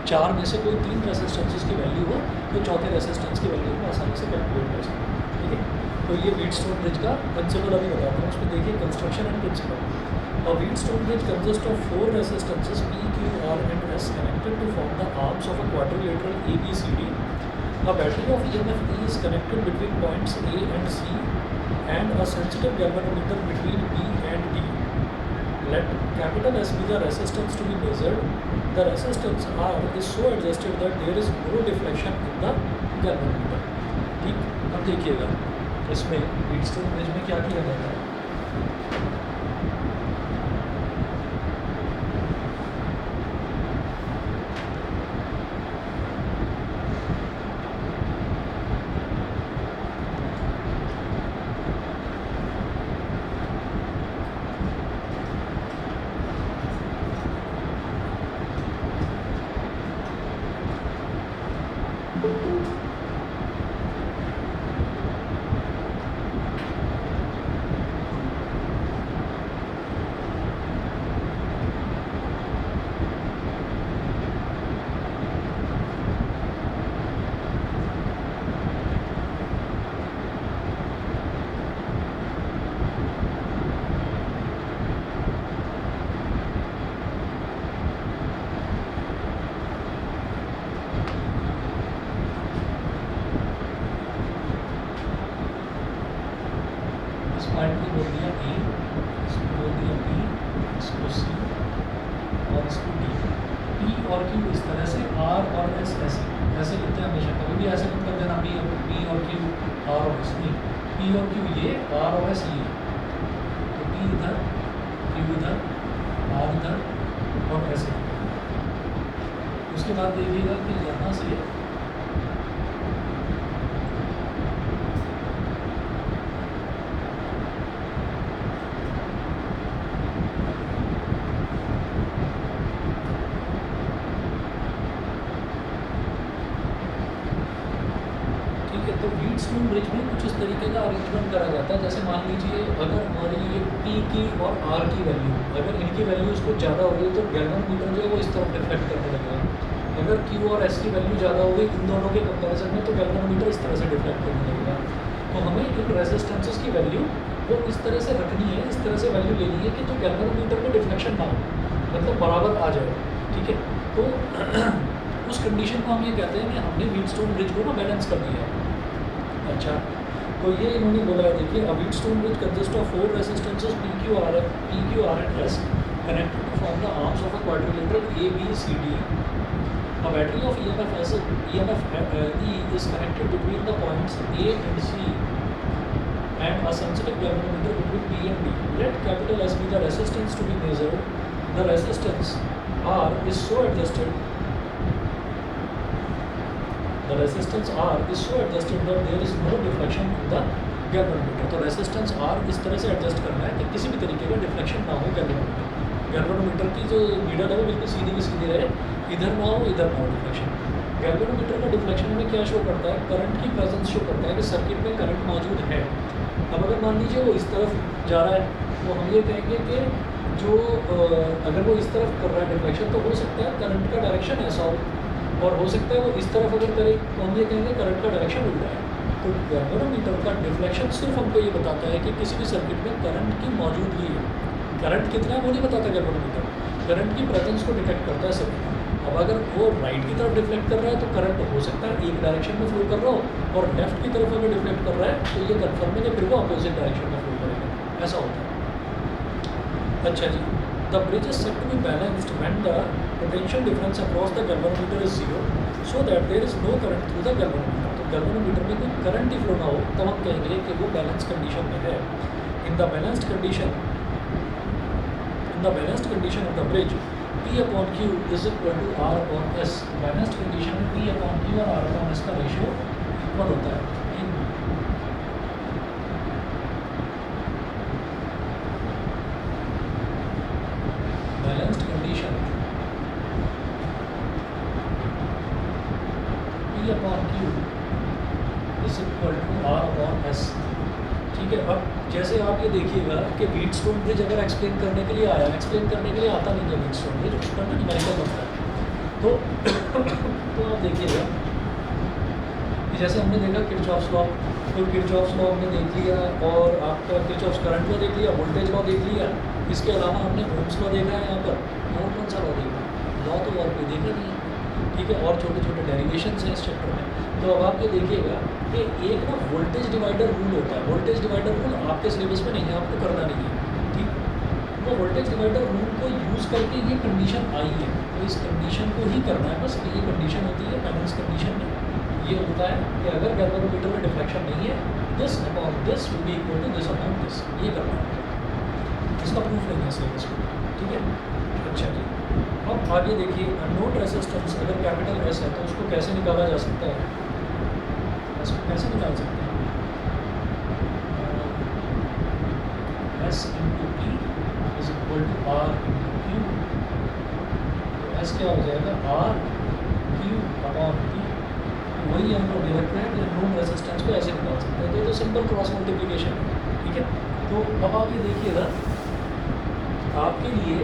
चार में से कोई तीन रेसिस्टेंसेस की वैल्यू हो तो चौथे रेसिस्टेंस की वैल्यू को आसानी से कैलकुलेट कर सकते हैं, ठीक है। तो ये व्हीटस्टोन ब्रिज का प्रिंसिपल अभी बताता हूँ, उसमें देखिए construction and principle. A Wheatstone bridge consists of four resistances P, Q, R and S connected to form the arms of a quadrilateral ABCD. A battery of EMF E is connected between points A and C and a sensitive galvanometer between B and D. Let capital S be the resistance to be measured. The resistance R is so adjusted that there is no deflection in the galvanometer. ठीक, अब देखिएगा इसमें Wheatstone bridge में क्या किया जाता है। Point को बोल दिया ए, इसको बोल दिया बी, इसको सी और इसको डी। पी और क्यू इस तरह से, आर और एस ऐसे ऐसे लिखते हैं हमेशा, कभी भी ऐसे मत कर देना पी और क्यू आर और एस नहीं, पी और क्यू ये, आर और एस ये। तो पी इधर, क्यू इधर, आर इधर और ऐसे। उसके बाद देखिएगा कि यहाँ से तो व्हीटस्टोन ब्रिज में कुछ इस तरीके का अरेंजमेंट करा जाता है। जैसे मान लीजिए अगर हमारी ये पी की और आर की वैल्यू, अगर इनकी वैल्यूज़ कुछ ज़्यादा हो गई तो गैल्वेनोमीटर जो है वो इस तरफ डिफ्लेक्ट करने लगेगा। अगर क्यू और एस की वैल्यू ज़्यादा हो गई इन दोनों के कंपैरिजन में तो गैल्वेनोमीटर इस तरह से डिफ्लेक्ट करने लगेगा। तो हमें इन रेजिस्टेंसेस की वैल्यू वो इस तरह से रखनी है, इस तरह से वैल्यू लेनी है कि जो गैल्वेनोमीटर में डिफ्लेक्शन ना हो, मतलब बराबर आ जाए, ठीक है। तो उस कंडीशन को हम ये कहते हैं कि हमने व्हीटस्टोन ब्रिज को ना बैलेंस कर दिया है। अच्छा, तो ये इन्होंने बोला है, देखिए a Wheatstone bridge consist of four resistances P Q R and S connected to form the arms of a quadrilateral A B C D. A battery of EMF E is connected between the points A and C and a sensitive galvanometer between B and D. Let capital S be the resistance to be measured. The resistance R is so adjusted that there is no deflection in the galvanometer. तो resistance R इस तरह से adjust करना है कि किसी भी तरीके का डिफ्लेक्शन ना हो गैल्वेनोमीटर की जो नीडल है वो बिल्कुल सीधी की सीधी रहे, इधर ना हो इधर ना हो डिफ्लेक्शन। गैल्वेनोमीटर का डिफ्लेक्शन में क्या शो करता है, करंट की प्रेजेंस शो करता है कि सर्किट में करंट मौजूद है। अब अगर मान लीजिए वो इस तरफ जा रहा है तो हम ये कहेंगे कि जो अगर वो इस तरफ कर रहा है डिफ्लेक्शन तो हो सकता है करंट का डायरेक्शन ऐसा हो, और हो सकता है वो इस तरफ अगर करे तो हम ये कहेंगे करंट का डायरेक्शन उल्टा है। तो गैल्वेनोमीटर का डिफ्लेक्शन सिर्फ हमको ये बताता है कि किसी भी सर्किट में करंट की मौजूदगी है। करंट कितना है वो नहीं बताता गैल्वेनोमीटर, करंट की प्रेजेंस को डिटेक्ट करता है सर्किट में। अब अगर वो राइट की तरफ डिफ्लेक्ट कर रहा है तो करंट हो सकता है एक डायरेक्शन में फ्लो कर रहा हो, और लेफ्ट की तरफ अगर डिफ्लेक्ट कर रहा है तो ये कन्फर्म है कि फिर वो अपोजिट डायरेक्शन में फ्लो करेगा, ऐसा होता है। अच्छा जी, the bridge is set to be balanced when the potential difference across the galvanometer is zero so that there is no current through the galvanometer. तो गैल्वेनोमीटर में कोई करंट ही फ्लो ना हो तब हम कहेंगे कि वो बैलेंस कंडीशन में है। इन the balanced condition of the bridge P upon Q is equal to R upon S। Balanced condition में P upon Q और R upon S का रेशियो इक्वल होता है। Balanced condition P upon Q is equal to R upon S, ठीक है। अब जैसे आप ये देखिएगा कि व्हीटस्टोन ब्रिज अगर एक्सप्लेन करने के लिए आया, एक्सप्लेन करने के लिए आता नहीं है व्हीटस्टोन ब्रिज, उसका ना न्यूमेरिकल बनता है। तो तो आप देखिएगा कि जैसे हमने देखा किरचॉफ्स लॉ, तो किरचॉफ्स लॉ हमने देख लिया, और आपका किरचॉफ्स करंट लॉ देख लिया, वोल्टेज लॉ देख लिया। इसके अलावा हमने ओम्स लॉ देखा है यहाँ पर, और कौन सा लॉ देखा, लॉ तो और कोई देखा नहीं है, ठीक है। और छोटे छोटे डेरिवेशंस हैं इस चैप्टर में। तो अब आप ये देखिएगा कि एक ना वोल्टेज डिवाइडर रूल होता है। वोल्टेज डिवाइडर रूल आपके सिलेबस में नहीं है, आपको करना नहीं है, ठीक। वो वोल्टेज डिवाइडर रूल को यूज़ करके ये कंडीशन आई है, तो इस कंडीशन को ही करना है बस। ये कंडीशन होती है बैलेंस कंडीशन में, ये होता है कि अगर गैल्वेनोमीटर में डिफ्लेक्शन नहीं है, this upon this will be equal to this upon this, ये करना है। इसका प्रूफ नहीं है सिलेबस में, ठीक है। अच्छा जी, अब आगे देखिए अननोन रेजिस्टेंस अगर कैपिटल एस है तो उसको कैसे निकाला जा सकता है, इसको कैसे निकाल सकते हैं, S into P is equal to R into Q. तो एस क्या हो जाएगा, आर क्यू अपॉन पी। वही हमको दे रखा है कि अननोन रेजिस्टेंस को ऐसे निकाल सकते हैं। तो ये तो सिंपल क्रॉस मल्टीप्लिकेशन है, ठीक है। तो अब आप ये देखिएगा, आपके लिए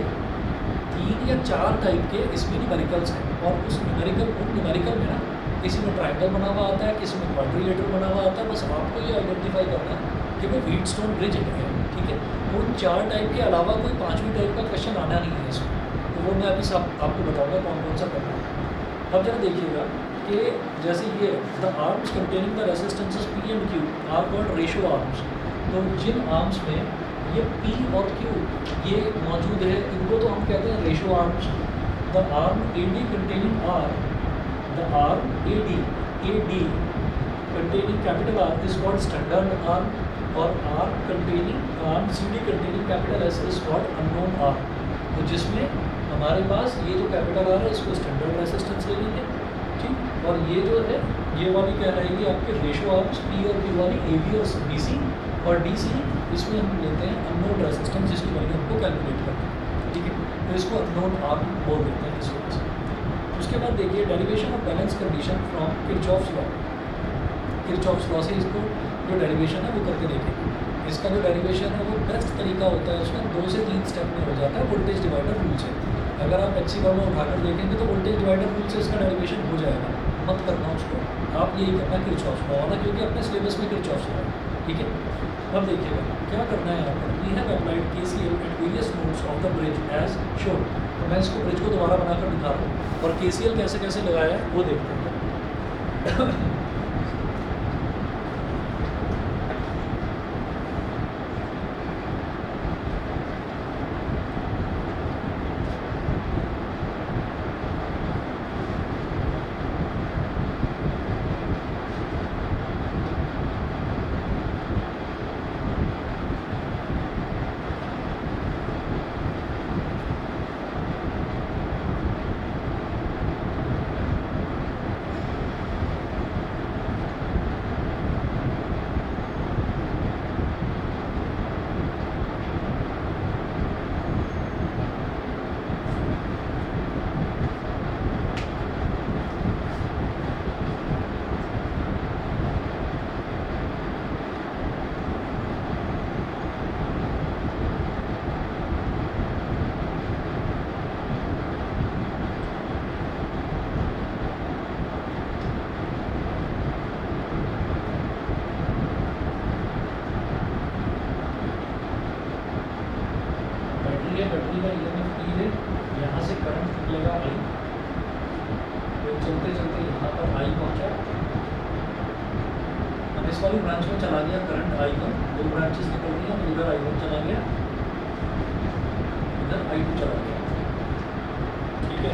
3 या 4 टाइप के इसमें न्यूमेरिकल्स हैं, और उस न्यूमेरिकल में ना किसी में ट्राइंगल बना हुआ आता है, किसी में क्वाड्रिलेटरल बना हुआ आता है। बस आपको ये आइडेंटिफाई करना है कि वो व्हीटस्टोन ब्रिज है, ठीक है। उन 4 टाइप के अलावा कोई 5वीं टाइप का क्वेश्चन आना नहीं है इसमें, तो वो मैं अभी आपको बताऊंगा कौन कौन सा करना है। अब जरा देखिएगा कि जैसे ये the arms containing the resistances P and Q R called ratio arms. तो जिन आर्म्स में ये P और Q ये मौजूद है, इनको तो हम कहते हैं ratio arms. The arm AD containing R, the arm AD containing capital R is called standard arm, और arm CD containing capital S is called unknown arm. तो जिसमें हमारे पास ये जो कैपिटल R है इसको स्टैंडर्ड रेजिस्टेंस ले लेंगे, ठीक। और ये जो है ये वाली क्या रहेगी आपके रेशियो आर्म्स P और Q वाली AB और BC, और DC इसमें हम लेते हैं अननोन रेजिस्टेंस जिसकी वैल्यू हमको कैलकुलेट करनी है, ठीक है। तो इसको अननोन आर्म बोल देते हैं इस वजह से। उसके बाद देखिए derivation of balance condition from Kirchhoff's law. Kirchhoff's law से इसको जो डेरिवेशन है वो करके देखेंगे। इसका जो डेरिवेशन है वो बेस्ट तरीका होता है, उसमें 2 से 3 स्टेप में हो जाता है वोल्टेज डिवाइडर रूल से। अगर आप HC में उठाकर देखेंगे तो वोल्टेज डिवाइडर रूल से इसका डेरिवेशन हो जाएगा, मत करना उसको, आप यही करना किरचॉफ्स लॉ वाला, क्योंकि अपने सिलेबस में किरचॉफ्स लॉ है, ठीक है। अब देखिएगा क्या करना है यहाँ पर, we have applied KCL at various nodes of the bridge as shown. तो मैं इसको ब्रिज को दोबारा बनाकर दिखा रहा हूँ, और KCL कैसे कैसे लगाया है वो देखते हैं। बैटरी का EMF P है, यहाँ से करंट निकलेगा I, तो चलते चलते यहाँ पर I पहुँचा। अब इस वाली ब्रांच में चला गया करंट I1, 2 ब्रांचेस निकल गई, अब इधर I1 चला गया, इधर I2 चला गया, ठीक है।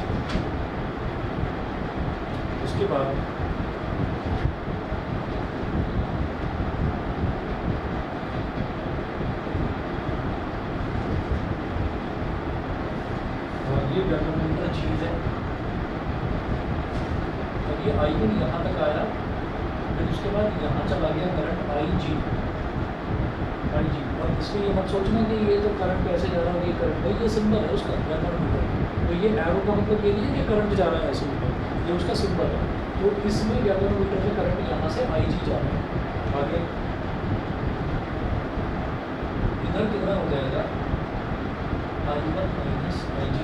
उसके बाद ये गैल्वेनोमीटर चीज़ है। अब ये I1 यहाँ तक आया, फिर उसके बाद यहाँ चला गया करंट IG, और इसलिए ये मत सोचना कि ये जो करंट कैसे जा रहा है, ये करंट है, ये सिंबल है उसका गैल्वेनोमीटर। तो ये एरो का मतलब ये नहीं है कि करंट जा रहा है ऐसे ऊपर, ये उसका सिंबल है। तो इसमें गैल्वेनोमीटर में करंट यहाँ से IG जा रहा है। आगे इधर कितना हो जाएगा, I1 माइनस IG,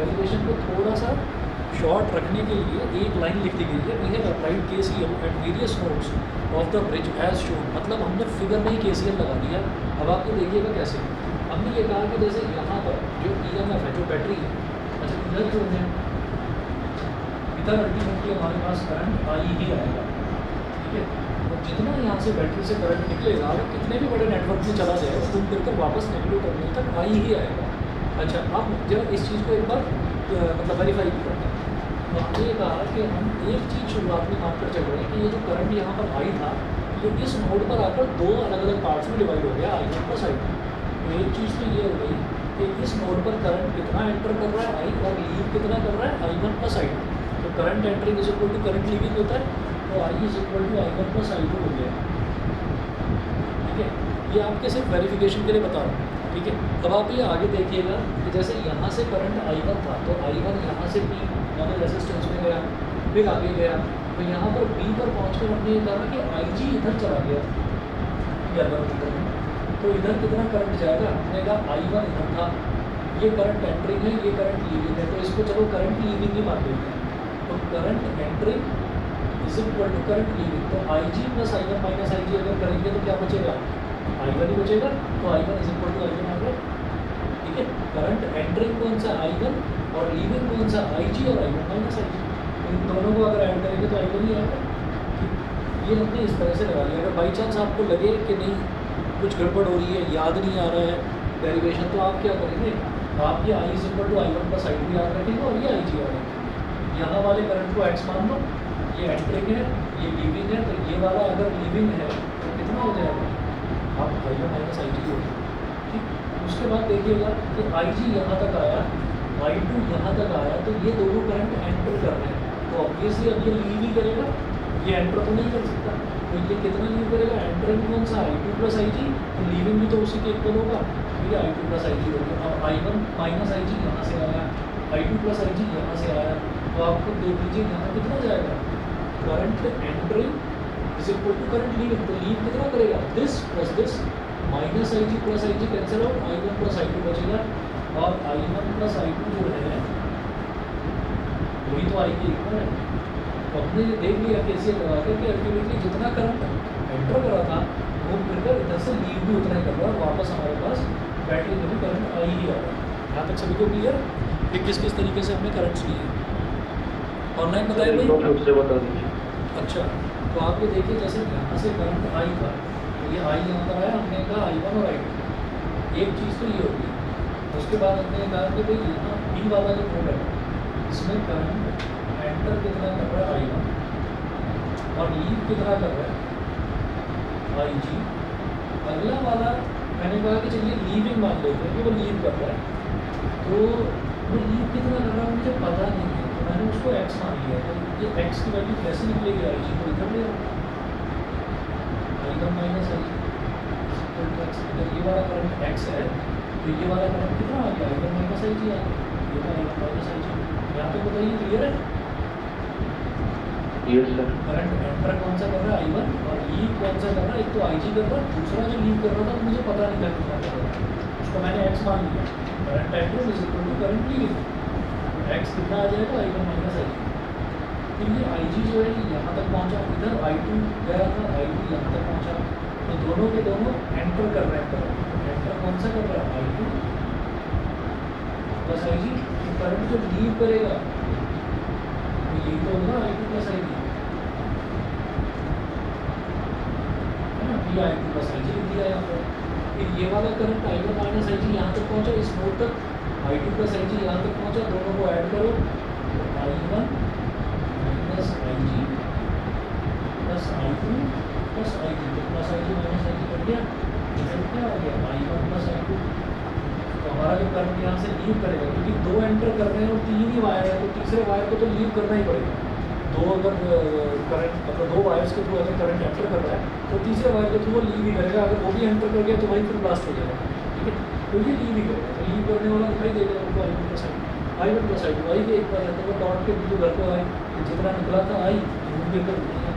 डेरिवेशन को थोड़ा सा शॉर्ट रखने के लिए एक लाइन लिख दी गई है, we have applied KCL at various nodes of the bridge as shown. मतलब हमने फिगर में ही KCL लगा दिया। अब आप ये देखिएगा कैसे, हमने ये कहा कि जैसे यहाँ पर जो EMF है, जो बैटरी है, अच्छा इधर जो है, इधर अल्टीमेटली हमारे पास करंट आई ही आएगा, ठीक है। और जितना यहाँ से बैटरी से करंट निकलेगा, वो कितने भी बड़े नेटवर्क में चला जाएगा, घूम फिर कर वापस नेगेटिव टर्मिनल तक आई ही आएगा। अच्छा, अब जब इस चीज़ को एक बार मतलब वेरीफाई भी करते हैं, तो हमने ये कहा कि हम एक चीज़ शुरुआत में मानकर चल रहे हैं कि ये जो करंट यहाँ पर आई था, ये इस नोड पर आकर दो अलग अलग पार्ट्स में डिवाइड हो गया, I1 प्लस I2। तो एक चीज़ तो ये हो गई कि इस नोड पर करंट कितना एंटर कर रहा है I, और लीव कितना कर रहा है I1 प्लस I2। तो current entering is equal to current leaving होता है, तो I is equal to I1 plus I2 हो गया, ठीक है। ये आपके सिर्फ वेरिफिकेशन के लिए बता रहा हूँ, ठीक है। अब आप ये आगे देखिएगा कि जैसे यहाँ से करंट I1 था, तो I1 यहाँ से P मतलब रेजिस्टेंस में गया, फिर आगे गया, तो यहाँ पर B पर पहुँचकर हमने ये कहा कि IG इधर चला गया गैल्वेनोमीटर में, तो इधर कितना करंट जाएगा, हमने कहा I1 इधर था, ये करंट एंटरिंग है, ये करंट लीविंग है, तो इसको चलो करंट लीविंग ही मान लेते हैं। तो current entering is equal to current leaving, तो IG plus I1 minus IG अगर करेंगे तो क्या बचेगा, I1 ही बचेगा, तो I1 is equal to I1 आ गया, ठीक है। करंट एंटरिंग कौन सा I1 और लीविंग कौन सा IG और I1 माइनस IG, इन दोनों को अगर ऐड करेंगे तो I1 ही आएगा। ये हमने इस तरह से लगा लिया। अगर बाई चांस आपको लगे कि नहीं कुछ गड़बड़ हो रही है, याद नहीं आ रहा है डेरिवेशन, तो आप क्या करेंगे, आप ये I is equal to I1 plus I2 याद रखेंगे और ये IG आ रखेंगे। यहाँ वाले करंट को X मान लो, ये एंटरिंग है, ये लीविंग है, तो ये वाला अगर लीविंग है तो कितना हो जाएगा, आप I1 माइनस IG हो, ठीक। उसके बाद देखिएगा कि IG यहाँ तक आया, I2 यहाँ तक आया, तो ये दोनों करंट एंटर कर रहे हैं, तो ऑब्वियसली अब ये लीव ही करेगा, ये एंटर तो नहीं कर सकता, तो ये कितना लीव करेगा, एंटरिंग कौन सा I2 प्लस IG, तो लीविंग भी तो उसी के इक्वल होगा, तो ये I2 प्लस IG हो गया। अब I1 माइनस IG यहाँ से आया, I2 प्लस IG यहाँ से आया, तो आपको देख लीजिए यहाँ कितना जाएगा, current entering is equal to current leaving, तो लीव कितना करेगा, this plus this, minus IG plus IG cancel out, I1 plus I2 बचेगा, और I1 प्लस I2 जो है वही तो I के इक्वल है। तो हमने ये देख लिया कैसे लगा कर कि अल्टीमेटली जितना करंट एंटर करा था वो फिर इधर से लीव भी उतना ही कर रहा है, वापस हमारे पास बैटरी में भी करंट आई ही आ रहा है। यहाँ तक सभी को क्लियर कि किस किस तरीके से हमने करंट्स लिए, ऑनलाइन बताए भाई, बता दीजिए। अच्छा, तो आप ये देखिए जैसे यहाँ से करंट आई था, तो ये आई यहाँ पर आया, हमने कहा I1 और I2, एक चीज़ तो ये होगी। उसके बाद हमने कहा कि भाई यहाँ B वाला जो नोड है इसमें करंट एंटर कितना कर रहा है I1 और लीव कितना कर रहा है IG। अगला वाला मैंने कहा कि चलिए लीविंग मान लेते हैं कि वो लीव कर रहा है, तो वो लीव कितना कर रहा है मुझे पता नहीं है, तो मैंने उसको X मान लिया। तो ये X की वैल्यू कैसे निकलेगी, IG को इधर ले I1 माइनस IG, अगर ये वाला करंट X है तो ये वाला करंट कितना आ गया, I1 माइनस IG आ गया, ये तो I1 माइनस IG। यहाँ पे बताइए क्लियर है, यस सर। करंट एंटर कौन सा कर रहा है I1 और लीव कौन सा कर रहा है, एक तो IG कर रहा है, दूसरा जो लीव कर रहा था मुझे पता नहीं था कितना कर रहा था, उसको मैंने X मान लिया। Current enter is equal to current leaving, X कितना आ जाएगा I1 माइनस IG। फिर ये IG जो है यहाँ तक पहुँचा, इधर I2 गया था, I2 यहाँ तक पहुँचा, तो दोनों के दोनों एंटर कर रहे हैं करंट। एंटर कौन सा कर रहा है I2 प्लस IG, तो करंट जो लीव करेगा तो ये तो होगा I2 प्लस IG, है ना, ये I2 प्लस IG लिख दिया यहाँ पर। फिर ये वाला करंट I1 माइनस IG यहाँ तक पहुँचा, इस नोड तक, I2 प्लस IG यहाँ तक पहुँचा, दोनों को ऐड करो तो I1 minus IG plus I2 plus IG, तो प्लस IG माइनस IG कर दिया, रिजल्ट क्या हो गया I1 प्लस I2। तो हमारा जो करंट यहाँ से लीव करेगा, क्योंकि दो एंटर कर रहे हैं और तीन ही वायर है, तो तीसरे वायर को तो लीव करना ही पड़ेगा। दो अगर करंट मतलब दो वायर्स के थ्रू अगर करंट एंटर कर रहा है तो तीसरे वायर के थ्रू वो लीव ही करेगा, अगर वो भी एंटर कर गया तो वहीं फिर ब्लास्ट हो जाएगा, ठीक है। तो ये लीव ही करेगा, तो लीव करने वाला दिखाई देगा उनको I1 प्लस I2, आई के एक बार है, तो वो डॉट के बिंदु घर को आए, जितना निकला था आई लूप लेकर उतनी है,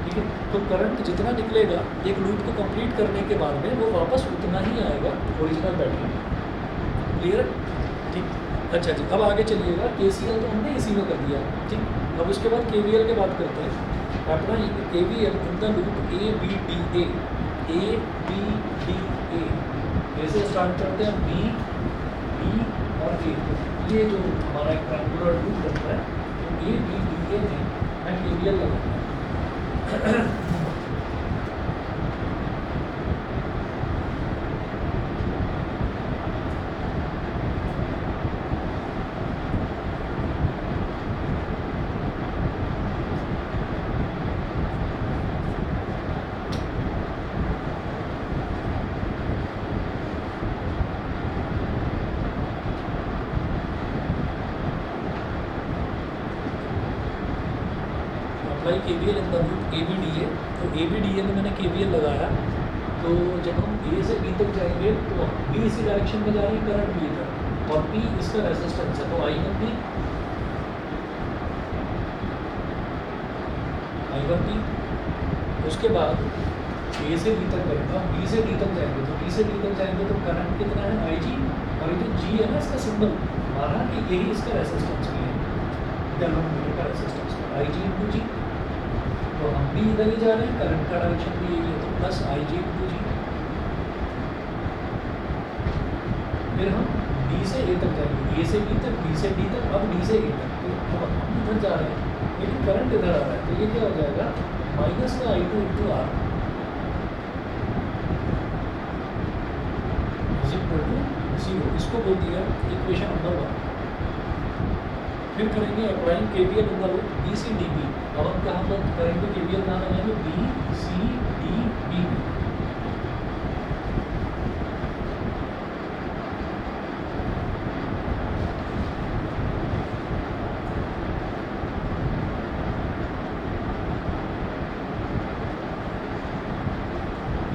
ठीक है। तो करंट जितना निकलेगा एक लूप को कंप्लीट करने के बाद में वो वापस उतना ही आएगा ओरिजिनल बैटरी में, क्लियर, ठीक। अच्छा जी, अब आगे चलिएगा। KCL तो हमने इसी में कर दिया, ठीक। अब उसके बाद KVL की बात करते हैं। अपना KVL in the loop ABDA, ABDA ऐसे स्टार्ट करते हैं, B B और A। ये जो हमारा एक ट्रायंगुलर लूप बनता है, तो ABDA में मैं KVL लगाऊंगा। Apply KVL in the loop ABDA। तो ABDA में मैंने KVL लगाया, तो जब हम A से B तक जाएंगे तो B इसी डायरेक्शन में जा रहे हैं, करंट भी इधर, और P इसका रेजिस्टेंस है, तो I1 भी। उसके बाद A से B तक जाएगा, B से D तक जाएंगे, तो B से D तक जाएंगे तो करंट कितना है, IG, और ये जो G है ना इसका सिंबल, माना कि यही इसका रेजिस्टेंस भी है, गैल्वेनोमीटर का रेजिस्टेंस IG इंटू G। तो हम भी इधर ही जा रहे हैं, करंट का डायरेक्शन भी यही है, तो प्लस IG इंटू G। फिर हम B से A तक जाएंगे, A से B तक, B से D तक, अब D से A तक, तो अब हम इधर जा रहे हैं, लेकिन करंट इधर आ रहा है, तो ये क्या हो जाएगा, माइनस का I2 into R is equal to 0। इसको बोल दिया इक्वेशन नंबर 1। फिर करेंगे applying KVL in the loop BCDB। अब हम कहाँ पर करेंगे KVL, कहाँ लगाएंगे, BCDB में।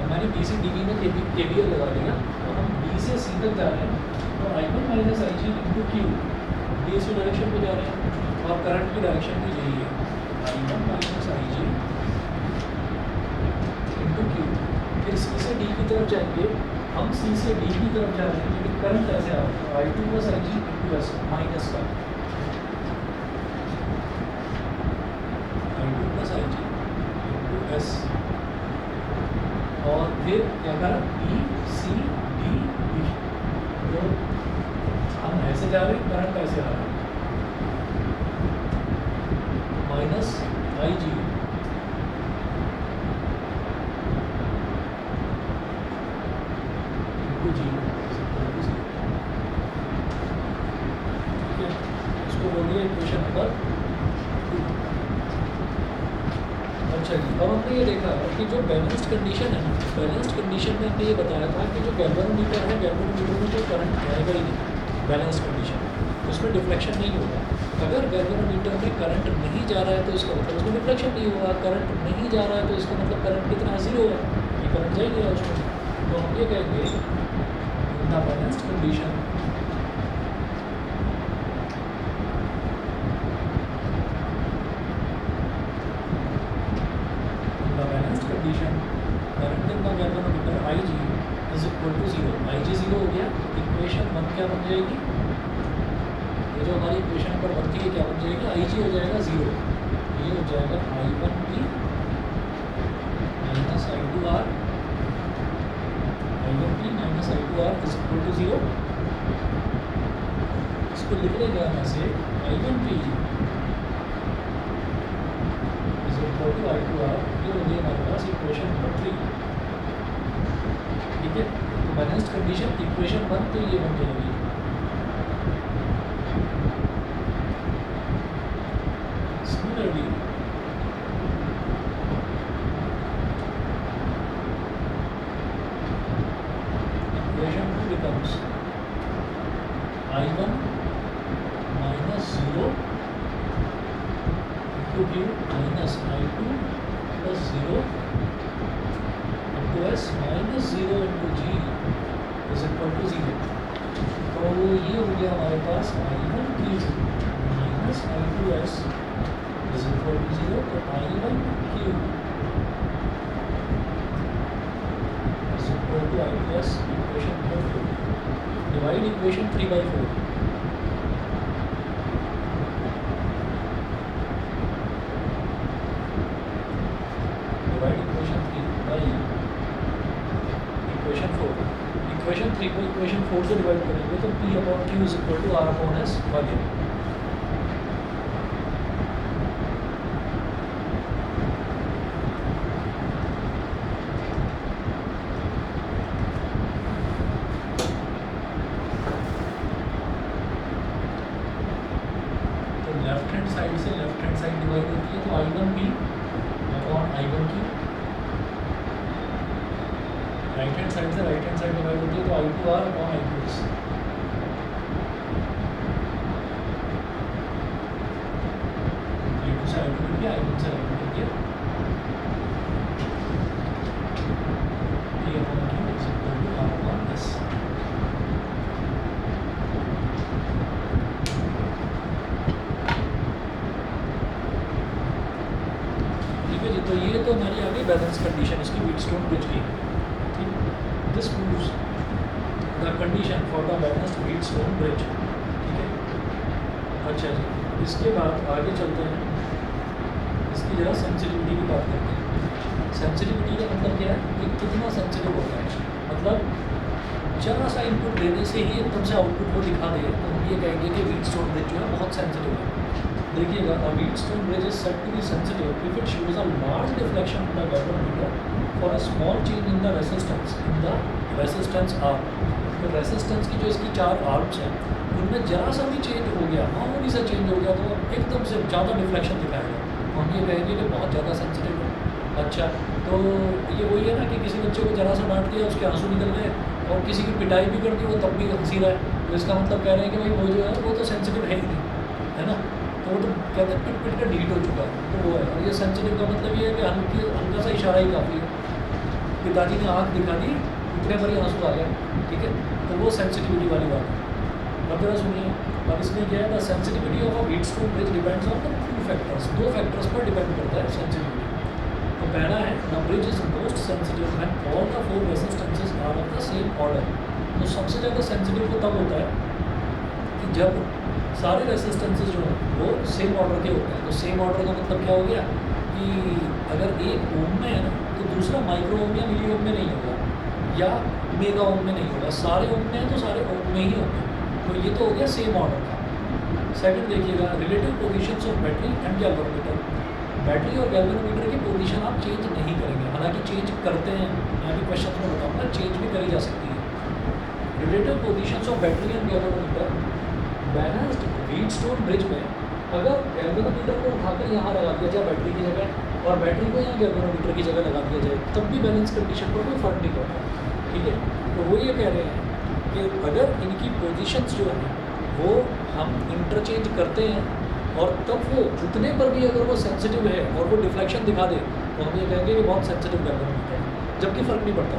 मैंने BCDB में KVL लगा दिया, तो हम B से C तक जा रहे हैं, तो I1 minus IG into Q, ये इसी डायरेक्शन में जा रहे हैं, और करंट की डायरेक्शन भी यही है, I1 minus IG into Q। फिर C से D की तरफ जाएंगे, हम C से D की तरफ जा रहे हैं, लेकिन करंट ऐसे आ रहा है, I2 plus IG into S, minus का I2 plus IG into S। और फिर क्या करा, BCDB, तो हम ऐसे जा रहे हैं, करंट ऐसे आ रहा है, माइनस IG इंटू G। ठीक है, इसको बोलिए इक्वेशन नंबर 2। अच्छा जी, अब हमने ये देखा कि जो बैलेंस्ड कंडीशन है ना, बैलेंस्ड कंडीशन में हमने ये बताया था कि जो गैल्वेनोमीटर है, गैल्वेनोमीटर में कोई करंट जाएगा ही नहीं, बैलेंस्ड कंडीशन उसमें डिफ्लेक्शन नहीं होगा। अगर गैल्वेनोमीटर में करंट नहीं जा रहा है तो इसका मतलब उसमें डिफ्लेक्शन नहीं होगा, करंट नहीं जा रहा है तो इसका मतलब करंट कितना, 0 है, ये करंट जाएगा उसमें। तो हम ये कहेंगे in the balanced condition, current in the galvanometer IG is equal to 0। IG 0 हो गया, इक्वेशन 1 क्या बन जाएगी, ये जो हमारी इक्वेशन पर बनती है क्या बन जाएगी, IG हो जाएगा 0, ये हो जाएगा I1P minus I2R, I1P minus I2R is equal to 0। इसको लिख लेंगे हम ऐसे, I1P is equal to I2R, ये हो गई हमारे पास इक्वेशन नंबर 3। ठीक है, तो बैलेंस्ड कंडीशन इक्वेशन 1 तो ये बन जाएगी। Similarly equation 2 becomes I1 minus 0 into Q minus I2 plus 0 into S minus 0 into G is equal to 0। तो ये हो गया हमारे पास I1Q minus I2S is equal to 0। तो I1Q is equal to I2S, equation number 4। Divide equation 3/4, लोड से divide करेंगे तो P upon Q is equal to R upon S भागे। तो लेफ्ट हैंड साइड से लेफ्ट हैंड साइड डिवाइड होती है तो I1P upon I1Q, right hand side से राइट हैंड साइड डिवाइड होती है तो I2R अपॉन I2S। I2 से I2 कट गया, I1 से I2 कट गया, P upon Q is equal to R upon S। ठीक है जी, तो ये तो हमारी आ गई बैलेंस कंडीशन इसकी व्हीटस्टोन ब्रिज की। ठीक, this proves the condition for the balanced Wheatstone bridge. ठीक है, अच्छा जी, इसके बाद आगे चलते हैं, इसकी जरा सेंसिटिविटी की बात करते हैं। सेंसिटिविटी का मतलब क्या है कि कितना सेंसिटिव होता है, मतलब जरा सा इनपुट देने से ही एकदम से आउटपुट को दिखा दे तो हम ये कहेंगे कि व्हीटस्टोन ब्रिज जो है बहुत सेंसिटिव है। देखिएगा, a Wheatstone bridge is said to be sensitive if it shows a large deflection in the galvanometer for a small change in the resistance R। तो रेसिस्टेंस की जो इसकी 4 आर्म्स हैं उनमें जरा सा भी चेंज हो गया, मामूली सा चेंज हो गया तो एकदम से ज़्यादा डिफ्लेक्शन दिखाएगा, हम ये कहेंगे कि बहुत ज़्यादा सेंसिटिव है। अच्छा, तो ये वही है ना कि किसी बच्चे को जरा सा डांट दिया, उसके आंसू निकल गए, और किसी की पिटाई भी कर दी वो तब भी हंसी रहा है, तो इसका मतलब कह रहे हैं कि भाई वो जो है वो तो सेंसिटिव है ही नहीं, है ना। तो वो तो कहते हैं पिट पिट का डिलीट हो चुका है, तो वो है। और ये सेंसिटिव का मतलब ये है कि हल्का सा इशारा ही काफ़ी है, पिताजी ने आँख दिखा दी, इतने बड़ी आंसू आ गए, ठीक है, तो वो सेंसिटिविटी वाली बात है। अब जरा सुनिए, अब इसमें क्या है, the sensitivity of a Wheatstone bridge depends on the 2 factors, 2 factors पर डिपेंड करता है सेंसिटिविटी। तो पहला है the bridge is most sensitive when all the 4 resistances are of the same order. तो सबसे ज़्यादा सेंसिटिव तो तब होता है कि जब सारे रेसिस्टेंसेस जो हैं वो सेम ऑर्डर के होते हैं। तो सेम ऑर्डर का मतलब क्या हो गया कि अगर एक ओम में है ना तो दूसरा माइक्रो ओम या मिली ओम में नहीं होगा या मेगा ओम में नहीं होगा, सारे ओम में हैं तो सारे ओम में ही होंगे। तो ये तो हो गया सेम ऑर्डर का। सेकंड देखिएगा, relative positions of battery and galvanometer. Battery और गैल्वेनोमीटर की पोजीशन आप चेंज नहीं करेंगे, हालांकि चेंज करते हैं, यहाँ भी क्वेश्चन में बताऊँगा, चेंज भी करी जा सकती है। Relative positions of battery and galvanometer balanced Wheatstone bridge में अगर गैल्वेनोमीटर को उठाकर यहाँ लगा दिया जाए बैटरी की जगह और बैटरी को यहाँ गैल्वेनोमीटर की जगह लगा दिया जाए तब भी बैलेंस कंडीशन पर कोई फर्क नहीं पड़ता, ठीक है। तो वो ये कह रहे हैं कि अगर इनकी पोजीशंस जो हैं वो हम इंटरचेंज करते हैं और तब वो उतने पर भी अगर वो सेंसिटिव है और वो डिफ्लेक्शन दिखा दे तो हम ये कहेंगे कि बहुत सेंसिटिव गैल्वेनोमीटर है, जबकि फ़र्क नहीं पड़ता।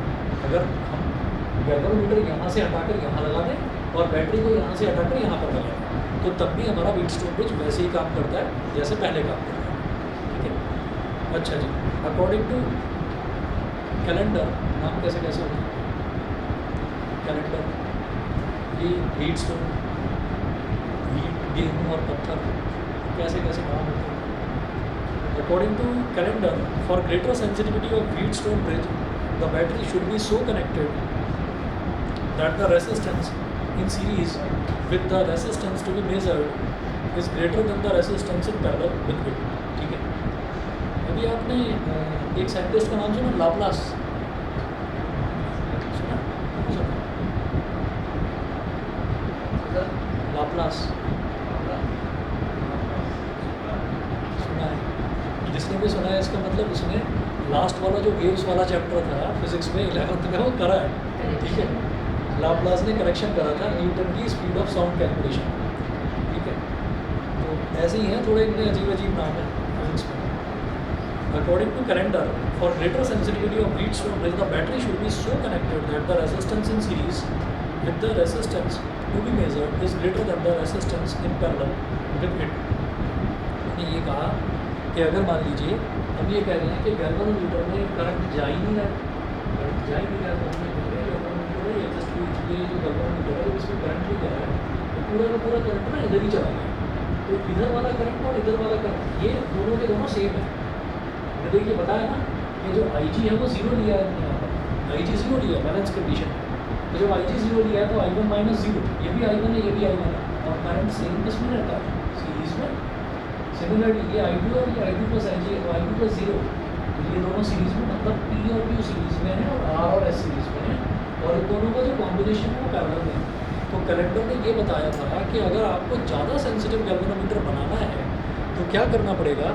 अगर हम गैल्वेनोमीटर यहाँ से हटाकर यहाँ लगा दें और बैटरी को यहाँ से हटाकर यहाँ पर लगा दें तो तब भी हमारा व्हीटस्टोन ब्रिज वैसे ही काम करता है जैसे पहले काम करता है, ठीक है। अच्छा जी, अकॉर्डिंग टू कैलेंडर, नाम कैसे कैसे होते हैं कैलेंडर, ये व्हीटस्टोन, व्हीट, गेहूँ और पत्थर, कैसे कैसे नाम होते हैं। According to Callendar, for greater sensitivity of Wheatstone bridge the battery should be so connected that the resistance in series with the resistance to be measured is greater than the resistance in parallel with it, ठीक है। अभी आपने एक scientist का नाम सुना, Laplace, सुना Laplace सुना है, जिसने भी सुना है इसका मतलब उसने लास्ट वाला जो वेव्स वाला चैप्टर था फिजिक्स में 11th में वो करा है, ठीक है। लाप्लास ने करेक्शन करा था न्यूटन की स्पीड ऑफ साउंड कैलकुलेशन, ठीक है। तो ऐसे ही हैं, थोड़े इतने अजीब अजीब नाम है फिजिक्स में। According to Callendar, for greater sensitivity of Wheatstone bridge the battery should be so connected that the resistance in series with the resistance to be measured is greater than the resistance in parallel with it. ने ये कहा कि अगर मान लीजिए हम ये कह रहे हैं कि गैल्वेनोमीटर में करंट जा ही नहीं रहा, करंट जा ही नहीं रहा, तो हमें ये जो गैल्वेनोमीटर है इसमें करंट भी जा रहा है तो पूरा का पूरा करंट ना इधर ही चला गया, तो इधर वाला करंट और इधर वाला करंट ये दोनों के दोनों सेम है। मैंने देखिए बताया ना, ये जो IG है वो 0 लिया है यहाँ पर, IG 0 लिया बैलेंस कंडीशन, तो जब आई जी 0 लिया है तो I1 माइनस 0, ये भी I1 है, ये भी I1 है, और करंट सेम किसमें रहता है, सीरीज में। सिमिलरली ये I2 और ये I2 प्लस I2 प्लस 0, ये दोनों सीरीज में, मतलब P और Q सीरीज में है और R और S सीरीज में है, और इन दोनों का जो कॉम्बिनेशन है वो पैरेलल में है। तो कलेक्टर ने ये बताया था कि अगर आपको ज़्यादा सेंसिटिव गैल्वेनोमीटर बनाना है तो क्या करना पड़ेगा,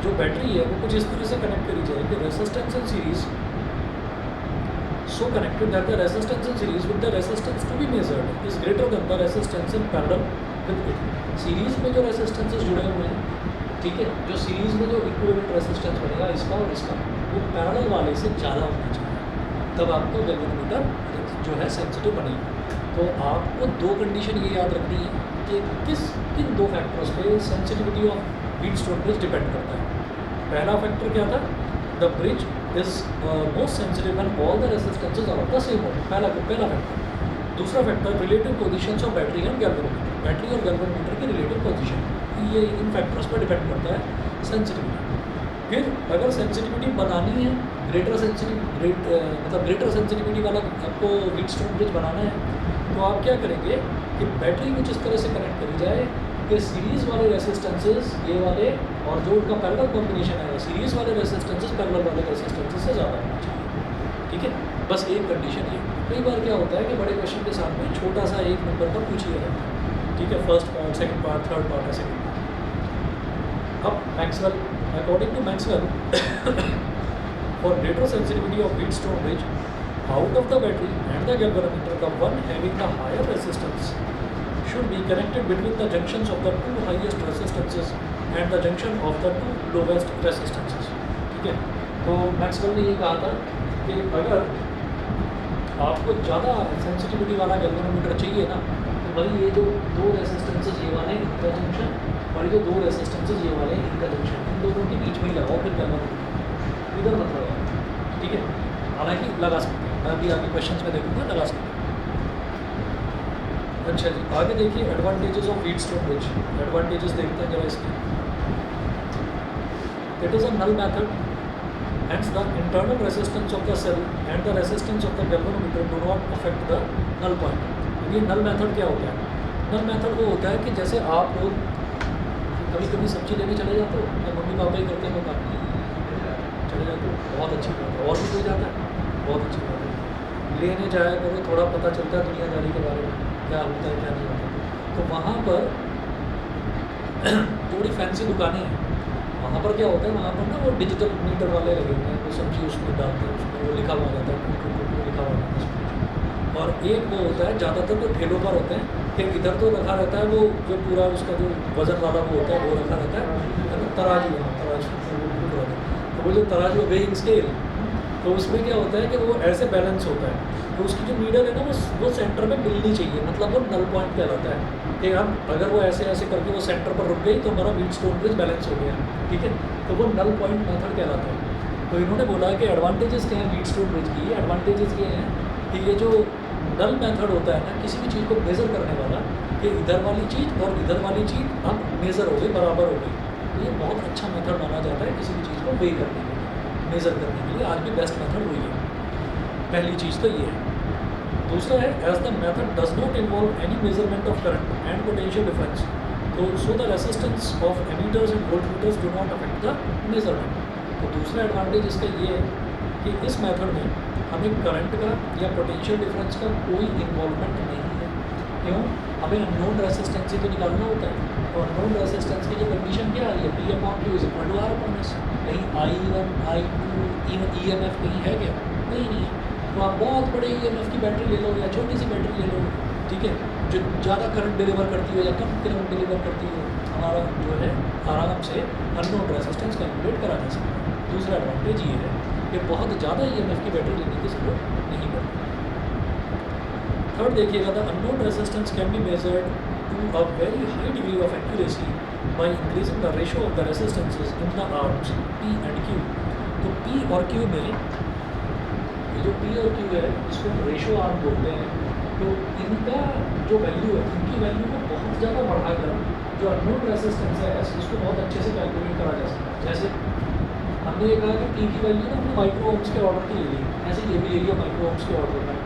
जो बैटरी है वो कुछ इस तरह से कनेक्ट करी जाए कि resistance in series so connected that the resistance in series with the resistance to be measured is greater than the resistance in parallel with it. Series में जो रेसिस्टेंसेस जुड़े हुए हैं, ठीक है, जो सीरीज में जो इक्विवेलेंट रेसिस्टेंस बनेगा इसका और इसका, वो पैरेलल वाले से ज़्यादा होना चाहिए, तब आपको गैल्वेनोमीटर जो है सेंसिटिव बनेगा। तो आपको दो कंडीशन ये याद रखनी है कि किन दो फैक्टर्स पे sensitivity of Wheatstone bridge depend करता है। पहला फैक्टर क्या था, the bridge is most sensitive when all the resistances are of the same order, पहला फैक्टर। दूसरा factor relative positions of battery and galvanometer, battery और गैल्वेनोमीटर की रिलेटिव पोजीशन, ये इन फैक्टर्स पर डिपेंड करता है सेंसिटिविटी। फिर अगर सेंसिटिविटी बनानी है ग्रेटर सेंसिटिविटी वाला आपको व्हीटस्टोन ब्रिज बनाना है, तो आप क्या करेंगे कि बैटरी कुछ इस तरह से कनेक्ट करी जाए कि सीरीज़ वाले रेसिस्टेंसेस ये वाले, और जो उनका पैरेलल कॉम्बिनेशन है सीरीज़ वाले रेसिस्टेंसेस पैरेलल वाले रेसिस्टेंसेस से ज़्यादा होना चाहिए, ठीक है। बस एक कंडीशन ये। कई बार क्या होता है कि बड़े क्वेश्चन के सामने छोटा सा एक नंबर का पूछ लिया जाता है, ठीक है, first part, second part, third part, ऐसे। अब Maxwell, according to Maxwell, for greater sensitivity of Wheatstone bridge out of the battery and the galvanometer, the one having the higher resistance should be connected between the junctions of the two highest resistances and the junction of the two lowest resistances, ठीक है। तो Maxwell ने ये कहा था कि अगर आपको ज़्यादा सेंसिटिविटी वाला गैल्वेनोमीटर चाहिए ना, तो भाई ये जो दो रेसिस्टेंसेस ये वाले इनका जंक्शन और ये जो दो रेसिस्टेंसेस ये वाले इनका जंक्शन, इन दोनों के बीच में ही लगाओ, फिर गैल्वेनोमीटर इधर मत लगाओ, ठीक है। हालांकि लगा सकते हैं, मैं अभी आगे क्वेश्चंस में देखूँगा, लगा सकते हैं। अच्छा जी, आगे देखिए advantages of Wheatstone bridge. Advantages देखते हैं जरा इसके। It is a null method, hence the internal resistance of the cell and the resistance of the galvanometer do not affect the null point। ये नल मेथड क्या होता है? नल मेथड वो होता है कि जैसे आप लोग कभी कभी सब्जी लेने चले जाते हो, या मम्मी पापा ही करते हैं, वो काम चले जाते हो, बहुत अच्छी बात है, और भी कोई जाता है, बहुत अच्छी बात है, लेने जाया करो, थोड़ा पता चलता है दुनियादारी के बारे में, क्या होता है क्या नहीं होता। तो वहाँ पर थोड़ी फैंसी दुकानें हैं, वहाँ पर क्या होता है, वहाँ पर ना वो डिजिटल मीटर वाले लगे हुए हैं, वो सब्जी उसमें डालते हैं, उसमें वो लिखा हुआ रहता है, लिखा हुआ रहता है। और एक वो होता है, ज़्यादातर तो ठेलों पर होते हैं कि इधर तो रखा रहता है वो जो पूरा उसका जो वज़न वाला वो होता है वो रखा रहता है ना, तराजू, तो वो जो तराजू वेइंग स्केल, तो उसमें क्या होता है कि वो ऐसे बैलेंस होता है, तो उसकी जो नीडल है ना वो सेंटर में मिलनी चाहिए, मतलब वो नल पॉइंट कहलाता है कि हम अगर वो ऐसे ऐसे करके वो सेंटर पर रुक गई तो हमारा व्हीटस्टोन ब्रिज बैलेंस हो गया, ठीक है। तो वो नल पॉइंट मेथड कहलाता है। तो इन्होंने बोला कि एडवांटेजेस क्या हैं व्हीटस्टोन ब्रिज की। एडवांटेजेस ये हैं कि ये जो नल मेथड होता है ना, किसी भी चीज़ को मेज़र करने वाला, कि इधर वाली चीज़ और इधर वाली चीज़ अब मेज़र हो गई, बराबर हो गई, तो ये बहुत अच्छा मेथड माना जाता है किसी भी चीज़ को वे करने के लिए, मेज़र करने के लिए। आज भी बेस्ट मेथड वही है, पहली चीज़ तो ये है। दूसरा है, as the method does not involve any measurement of current and potential difference, तो so the resistance of ammeters and voltmeters do not affect the measurement. तो दूसरा एडवांटेज इसका ये है कि इस मेथड में हमें करंट का या पोटेंशियल डिफरेंस का कोई इन्वॉल्वमेंट नहीं है। क्यों? हमें अननोन रेसिस्टेंस ही तो निकालना होता है, और अननोन रेसिस्टेंस की जो कंडीशन क्या आ रही है, P/Q = R/S। कहीं I1, I2, इवन EMF कहीं है क्या? नहीं है। तो आप बहुत बड़े EMF की बैटरी ले लो या छोटी सी बैटरी ले लो, ठीक है, जो ज़्यादा करंट डिलीवर करती हो या कम करंट डिलीवर करती हो, हमारा जो है आराम से अननोन रेसिस्टेंस कैलकुलेट करा जा सकता है। दूसरा एडवांटेज ये है कि बहुत ज़्यादा EMF की बैटरी लेने की जरूरत नहीं पड़ती। थर्ड देखिएगा, the unknown resistance can be measured to a very high degree of accuracy by increasing the ratio of the resistances in the arms P and Q। तो P और Q में ये जो P और Q है, इसको ratio arm बोलते हैं। तो इनका जो वैल्यू है, इनकी वैल्यू को बहुत ज़्यादा बढ़ाकर जो अननोन रेसिस्टेंस है उसको बहुत अच्छे से कैलकुलेट करा जा सकता है। जैसे हमने ये कहा कि P की वैल्यू ना हमने माइक्रो ओम्स के ऑर्डर की ले ली, ऐसे ये भी ले लिया माइक्रो ओम्स के ऑर्डर में,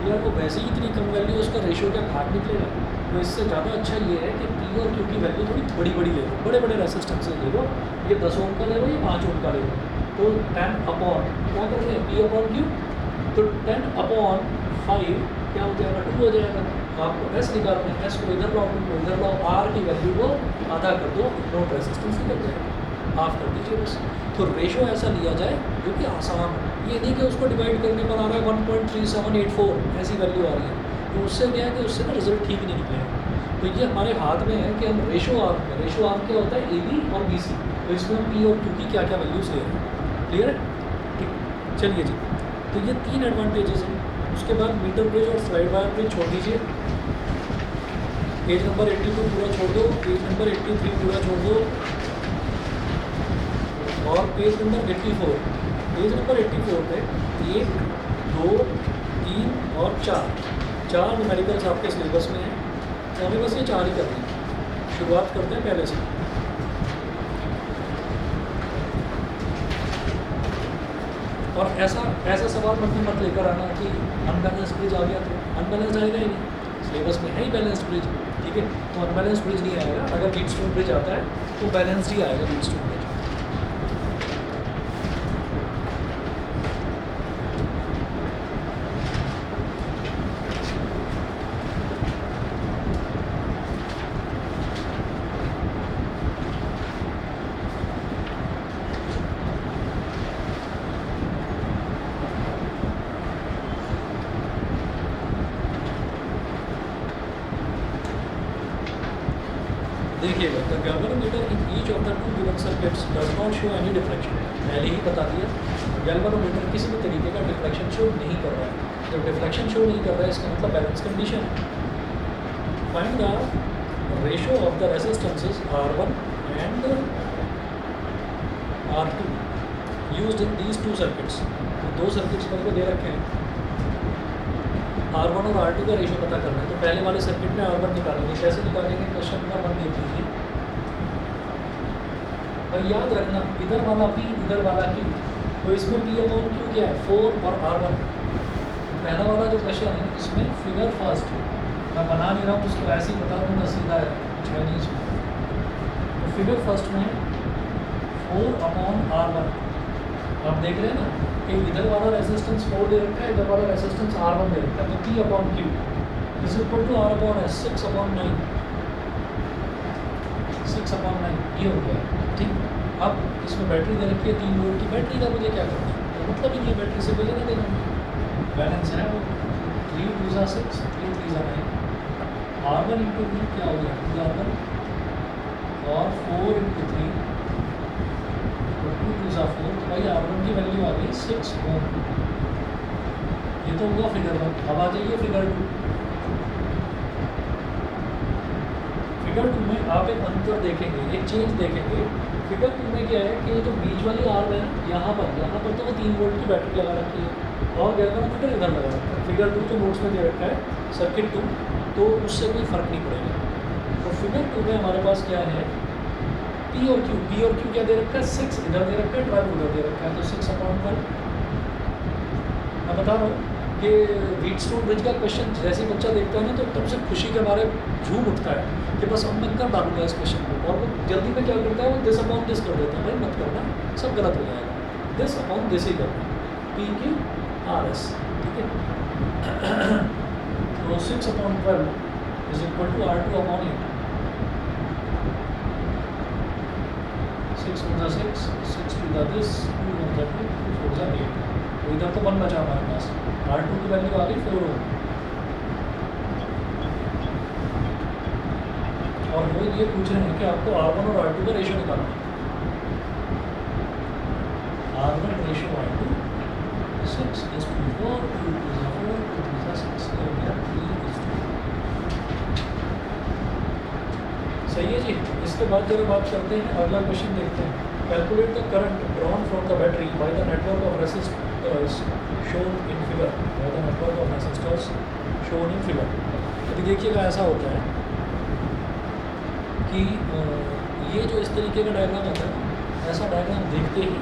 यार वो वैसे ही इतनी कम वैल्यू है, उसका रेशियो क्या भाग निकलेगा। तो इससे ज़्यादा अच्छा ये है कि पी और क्यू की वैल्यू थोड़ी बड़ी बड़ी ले लो, बड़े बड़े रेसिस्टेंसेज ले लो, ये 10 ओम का ले लो, ये 5 ओम का ले लो। तो 10 अपॉन क्या कर रहे हैं पी अपॉन क्यू, तो 10 अपॉन 5 क्या हो जाएगा 2 हो जाएगा। आपको एस निकालना है, एस को इधर लाओ, टू को इधर लाओ, आर की वैल्यू को आधा कर दो, नोट रेसिस्टेंस निकल जाएगा, हाफ कर दीजिए बस। तो रेशो ऐसा लिया जाए जो कि आसान हो, ये नहीं कि उसको डिवाइड करने पर आ रहा है 1.3784 ऐसी वैल्यू आ रही है, तो उससे क्या है कि उससे ना रिजल्ट ठीक नहीं निकलेगा। तो ये हमारे हाथ में है कि हम रेशो आर्म में, रेशो आर्म क्या होता है ए बी और बी सी, तो इसमें हम पी और क्यू की क्या क्या वैल्यूज ले रहे हैं। क्लियर है, ठीक, चलिए जी। तो ये 3 एडवांटेजेस हैं। उसके बाद मीटर ब्रिज और स्लाइड वायर ब्रिज छोड़ दीजिए, पेज नंबर 82 पूरा छोड़ दो, पेज नंबर 83 पूरा छोड़ दो, और पेज नंबर 84, पेज नंबर 84 पे 1 2 3 और 4 न्यूमेरिकल्स आपके सिलेबस में हैं, तो हमें बस ये 4 ही करनी है। शुरुआत करते हैं पहले से। और ऐसा सवाल मत लेकर आना कि अनबैलेंस्ड ब्रिज आ गया, तो अनबैलेंस्ड आएगा ही नहीं, सिलेबस में है ही बैलेंस्ड ब्रिज, ठीक है। तो अनबैलेंस्ड ब्रिज नहीं आएगा, अगर व्हीटस्टोन ब्रिज आता है तो बैलेंस्ड ही आएगा व्हीटस्टोन ब्रिज। देखिएगा, the galvanometer in each of the 2 given circuits does not show any deflection. पहले ही बता दिया, गैल्वेनोमीटर किसी भी तरीके का डिफ्लेक्शन शो नहीं कर रहा है। जब डिफ्लेक्शन शो नहीं कर रहा है इसका मतलब बैलेंस कंडीशन है। Find the ratio of the resistances R1 and R2 used in these 2 circuits. दो सर्किट्स मेरे को दे रखे हैं, R1 और R2 का रेशो पता करना है। तो पहले वाले सर्किट में R1 निकालेंगे, कैसे निकालेंगे, क्वेश्चन नंबर 1 देख लीजिए। और याद रखना इधर वाला P इधर वाला Q, तो इसमें P अपॉन Q क्या है 4 और R1। पहला वाला जो क्वेश्चन है इसमें फिगर फर्स्ट मैं बना नहीं रहा हूँ, उसको ऐसे ही बता दूँगा, सीधा है कुछ है नहीं इसमें। तो फिगर फर्स्ट में 4 अपॉन R1 आप देख रहे हैं ना, एक इधर वाला रेजिस्टेंस 4 दे रखा है, इधर वाला रेजिस्टेंस R1 दे रखा है, तो P upon Q is equal to R upon S 6 upon 9, 6 upon 9 ये हो गया, ठीक। अब इसमें बैटरी दे रखी है 3 वोल्ट की, बैटरी का मुझे क्या करना है, तो मतलब ही नहीं, बैटरी से कोई लेना देना, बैलेंस है वो 3 2 6 3 3 9, R1 इंटू V क्या हो गया R1 और 4 इंटू 3 2 2 4, तो भाई R1 की वैल्यू आ गई 6 ओम। ये तो होगा फिगर 1। अब आ जाइए फिगर 2। फिगर 2 में आप एक अंतर देखेंगे, एक चेंज देखेंगे। फिगर 2 में क्या है कि जो बीच वाली आर्म है यहाँ पर तो वो 3 वोल्ट की बैटरी लगा रखी है और गैल्वेनोमीटर इधर लगा रखा है। फिगर 2 जो नोट्स में दे रखा है सर्किट 2, तो उससे कोई फ़र्क नहीं पड़ेगा। तो फिगर 2 में हमारे पास क्या है P और Q क्या दे रखा है 6 इधर दे रखा है, 12 उधर दे रखा है, तो 6 अपॉन 12। मैं बता रहा हूँ कि व्हीटस्टोन ब्रिज का क्वेश्चन जैसे बच्चा देखता है ना तो एकदम से खुशी के मारे झूम उठता है कि बस अब मैं कर डालूंगा इस क्वेश्चन को, और वो जल्दी में क्या करता है वो दिस अपॉन दिस कर देता है। भाई मत करना, सब गलत हो जाएगा, दिस अपॉन दिस ही करना, PQRS, ठीक है। तो 6 upon 12 is equal to R2 upon 8। 6 × 6, 6 × this, 2 × 2, 2 × 8। तो इधर तो 1 बचा हमारे पास, R2 की वैल्यू आ गई 4 ओम। और वो ये पूछ रहे हैं कि आपको R1 और R2 का रेशो निकालना है। R1 ratio R2 6 is to 4, 2 is 4, 2 is 6, हो गया 3 is 2। सही है जी। इसके बाद जब बात करते हैं, अगला क्वेश्चन देखते हैं। Calculate the current drawn from the battery by the network of resistors shown in figure, by the network of resistors shown in figure. यदि देखिएगा ऐसा होता है कि ये जो इस तरीके का डायग्राम होता है, ऐसा डायग्राम देखते ही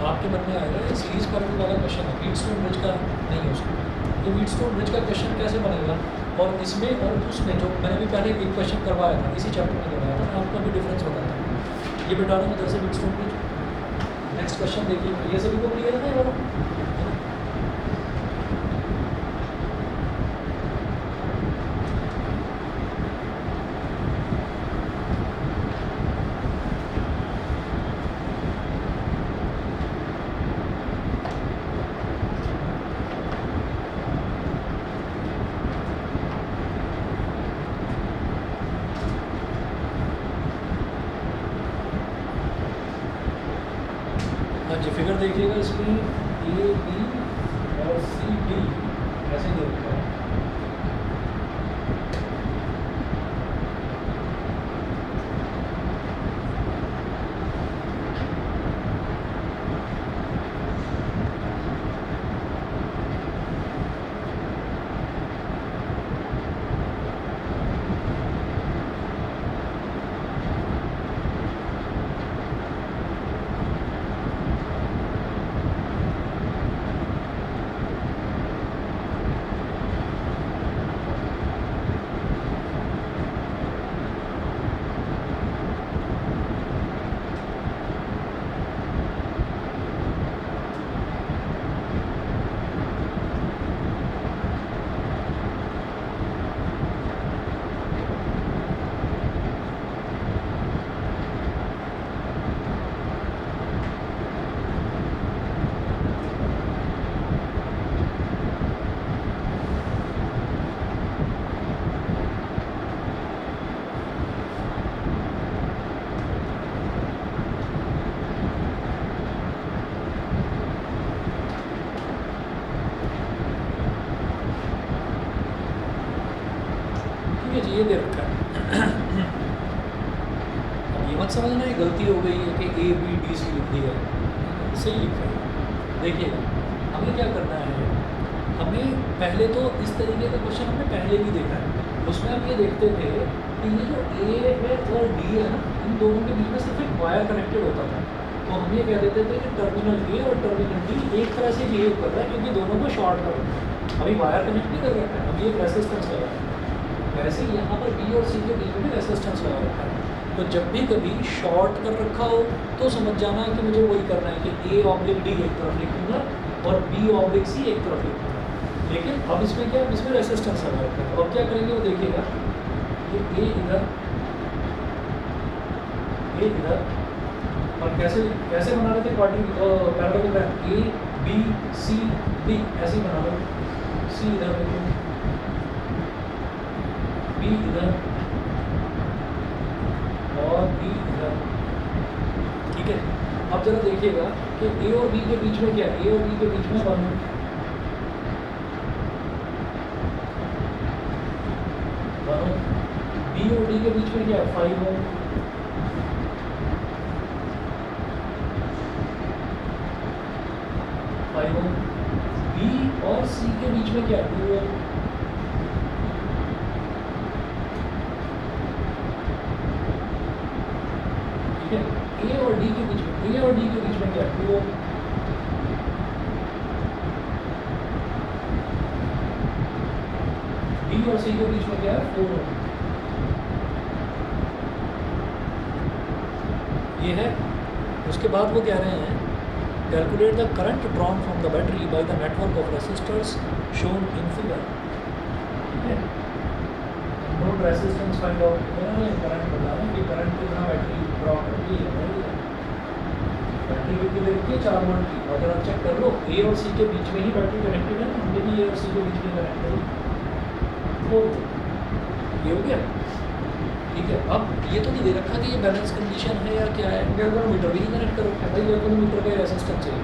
आपके मन में आएगा ये सीरीज पैरेलल वाला क्वेश्चन है, व्हीटस्टोन ब्रिज का नहीं है उसमें। तो व्हीटस्टोन ब्रिज का क्वेश्चन कैसे बनेगा, और इसमें और उसमें जो मैंने भी पहले एक क्वेश्चन करवाया था इसी चैप्टर में करवाया था, मैं आपको भी डिफरेंस बताता हूँ। ये बता रहा हूँ उधर से व्हीटस्टोन ब्रिज। नेक्स्ट क्वेश्चन देखिए, ये सभी को क्लियर है ना? हाँ जी, फिगर देखिएगा इसमें ए बी और सी डी ऐसे दे रखा है। ठीक है जी, ये दे रखा है। अब ये मत समझना ये गलती हो गई है कि ए बी डी सी लिख दिया है, सही लिखा है। देखिएगा हमें क्या करना है, हमें पहले तो इस तरीके का क्वेश्चन हमने पहले भी देखा है, उसमें हम ये देखते थे कि ये जो ए है और डी है ना, इन दोनों के बीच में सिर्फ एक वायर कनेक्टेड होता था। तो हम ये कह देते थे कि टर्मिनल ए और टर्मिनल डी एक तरह से बिहेव कर रहा है क्योंकि दोनों को शॉर्ट कर रखा है। अभी वायर कनेक्ट नहीं कर रखा है, अभी एक रेसिस्टेंस लगा है। वैसे ही यहाँ पर बी और सी के बीच में रेसिस्टेंस लगा रखा है। तो जब भी कभी शॉर्ट कर रखा हो तो समझ जाना है कि मुझे वही करना है कि ए ऑब्लिक डी एक तरफ लिखूंगा और बी ऑब्लिक सी एक तरफ लिखूंगा। लेकिन अब इसमें क्या, इसमें रेसिस्टेंस लगा रखा है। अब क्या करेंगे वो देखिएगा, ये ए इधर, ए इधर, और कैसे कैसे बना रहे थे parallelogram, A B C D ऐसे ही बना लो। सी इधर देखो, बी इधर और बी इधर, ठीक है। अब जरा देखिएगा कि ए और बी के बीच में क्या है, ए और बी के बीच में 1 ओम, बी और डी के बीच में क्या है 5 ओम, बी और सी के बीच में क्या है 2 ओम, ठीक है। ए और डी के बीच में, ए और डी के बीच में क्या है 2 ओम, बी और सी के बीच में क्या है 4 ओम। ये है। उसके बाद वो कह रहे हैं calculate the current drawn from the battery by the network of resistors shown in figure, ठीक है। Node resistance find out current बता रहे हैं कि करंट कितना बैटरी ड्रॉ करती है। बैटरी कितनी लगती है 4 वोल्ट की। अगर आप चेक कर लो ए और सी के बीच में ही बैटरी कनेक्टेड है ना, हमने भी ए और सी के बीच में कनेक्ट करी, तो ये हो गया, ठीक है। अब ये तो नहीं दे रखा कि ये बैलेंस कंडीशन है या क्या है, गैल्वेनोमीटर भी नहीं कनेक्ट कर रखा है भाई, गैल्वेनोमीटर का रेसिस्टेंस चाहिए,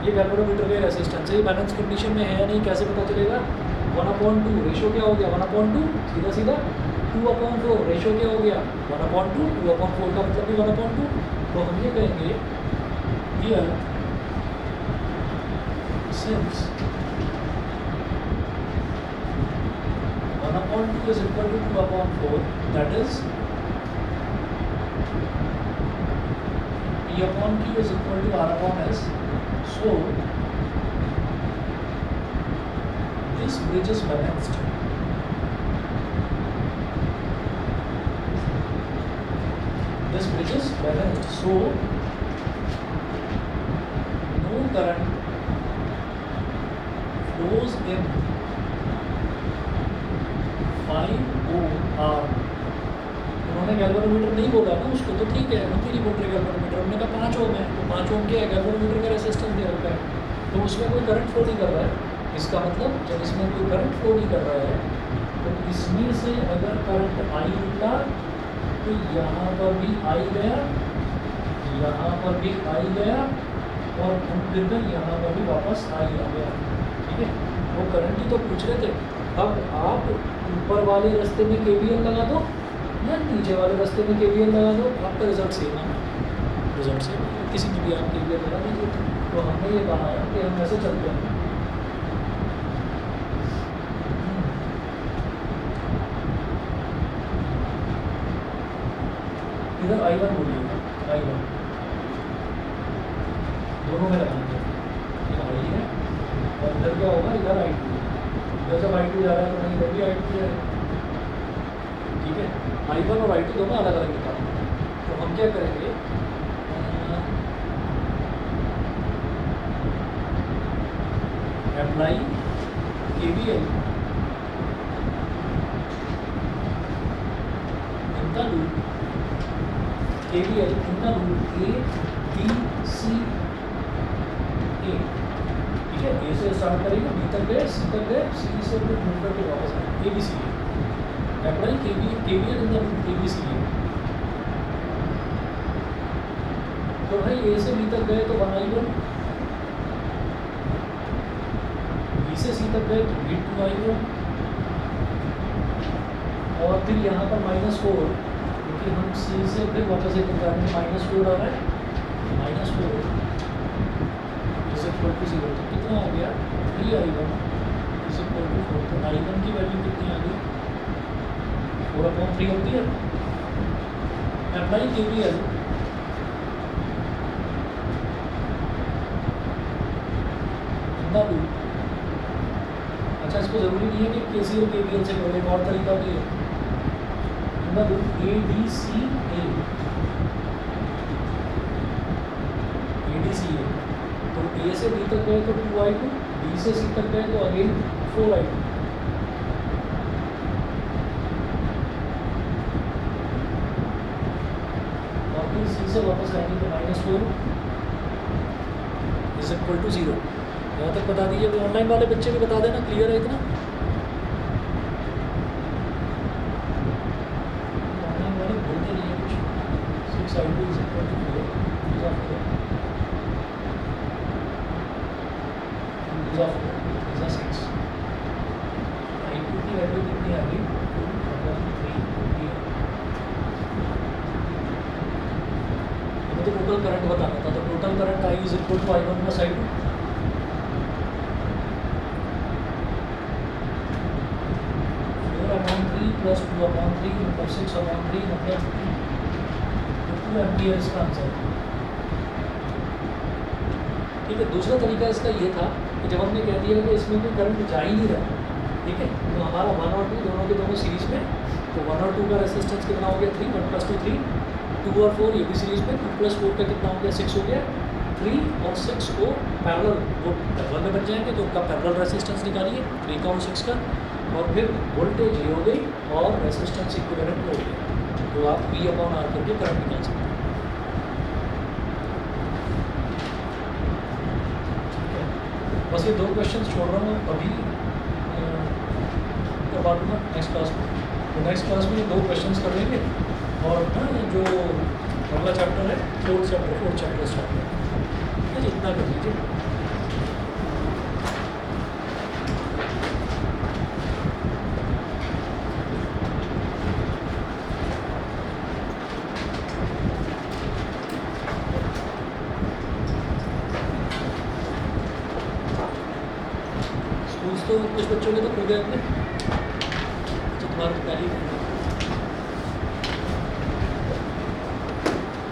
ये गैल्वेनोमीटर का रेसिस्टेंस है, ये बैलेंस कंडीशन में है या नहीं कैसे पता चलेगा। 1/2 रेशो क्या हो गया 1/2, सीधा सीधा 2/4 रेशो क्या हो गया 1/2, 2/4 का मतलब भी 1/2। तो हम ये कहेंगे here since 1/2 is equal to 2/4, that is P upon Q is equal to R upon S. So this bridge is balanced. This bridge is balanced. So no current flows in 5 ohm. उन्होंने galvanometer नहीं बोला ना उसको, तो ठीक है, हम नहीं बोल रहे गैल्वेनोमीटर, हमने कहा 5 ओम है, तो 5 ओम क्या है, गैल्वेनोमीटर का रेजिस्टेंस दे रखा है, तो उसमें कोई करंट फ्लो नहीं कर रहा है। इसका मतलब जब इसमें कोई करंट फ्लो नहीं कर रहा है तो इसमें से अगर करंट आई निकला तो यहाँ पर भी आई गया, यहाँ पर भी आई गया और फिर यहाँ पर भी वापस आई आ गया। ठीक है, वो करंट ही तो पूछ रहे थे। अब आप ऊपर वाले रास्ते में KVL लगा दो या नीचे वाले रास्ते में KVL लगा दो, आपका रिजल्ट सेम है, रिजल्ट सेम है, किसी में भी आप KVL लगा दीजिए। तो हमने ये कहा है कि हम ऐसे चलते हैं, इधर I1 बोलिएगा, I1 दोनों में लगाएंगे, इधर I है और इधर क्या होगा, इधर I2, इधर जब I2 जा रहा है तो नहीं इधर भी I2 जाएगा। ठीक है, I1 और I2 दोनों अलग अलग निकालना है। तो हम क्या करेंगे, apply KVL in the loop, KVL in the loop A B C A। ठीक है, A से स्टार्ट करेंगे, B तक गए, C तक गए, C से फिर मूव करके वापस आए, A B C A। Apply KVL in the loop A B C A। तो भाई A से B तक गए तो 1I1, B से C तक गए तो भी 2I1 और फिर यहाँ पर -4, क्योंकि हम C से फिर वापस एक निकालने में -4 आ रहा है, -4 इज इक्वल टू 0। तो कितना आ गया, 3I1 इज इक्वल टू 4। तो I1 की वैल्यू कितनी आ गई, 4/3 होती है। Apply KVL in the loop. अच्छा, इसको ज़रूरी नहीं है कि KCL KVL से करो, एक और तरीका भी है, इन the loop A D C A, तो A से B तक गए तो 2I2, B से C तक गए तो अगेन 4I2। और फिर C से वापस आएंगे तो -4 इज इक्वल टू 0। यहाँ तक बता दीजिए, ऑनलाइन वाले बच्चे भी बता देना, क्लियर है इतना? ऑनलाइन वाले बोलते नहीं है कुछ। 6I2 is equal to 4 6 I2 की वैल्यू कितनी आ गई, 2/3 होती है। तो टोटल करंट बताना था, तो total current I is equal to I1 plus I2। 4/3 plus 2/3 मतलब 6/3 मतलब 2 एम्पियर इसका आंसर। ठीक है, दूसरा तरीका इसका ये था कि जब हमने कह दिया कि इसमें कोई करंट जा ही नहीं रहा, ठीक है, तो हमारा 1 और 2 दोनों के दोनों सीरीज में, तो 1 और 2 का रेजिस्टेंस कितना हो गया, 3, 1 + 2 3, 2 और 4 ये भी सीरीज में, 2 + 4 का कितना हो गया, 6 हो गया। 3 और 6 को पैरेलल वो पैरेलल में बन जाएंगे, तो उनका पैरेलल रेजिस्टेंस निकालिए 3 का और 6 का, और फिर वोल्टेज ये हो गई और रेजिस्टेंस इक्विवेलेंट हो गया, तो आप P/R करके करंट निकाल सकते हैं। बस ये 2 क्वेश्चन छोड़ रहा हूँ अभी, करवा दूँगा नेक्स्ट क्लास में। तो नेक्स्ट क्लास में ये 2 क्वेश्चंस कर लेंगे और ना जो अगला चैप्टर है, फोर्थ चैप्टर स्टार्ट है। ठीक है, इतना कर लीजिए। स्कूल्स तो कुछ बच्चों के तो खुल गए होंगे, तो तुम्हारे पहले ही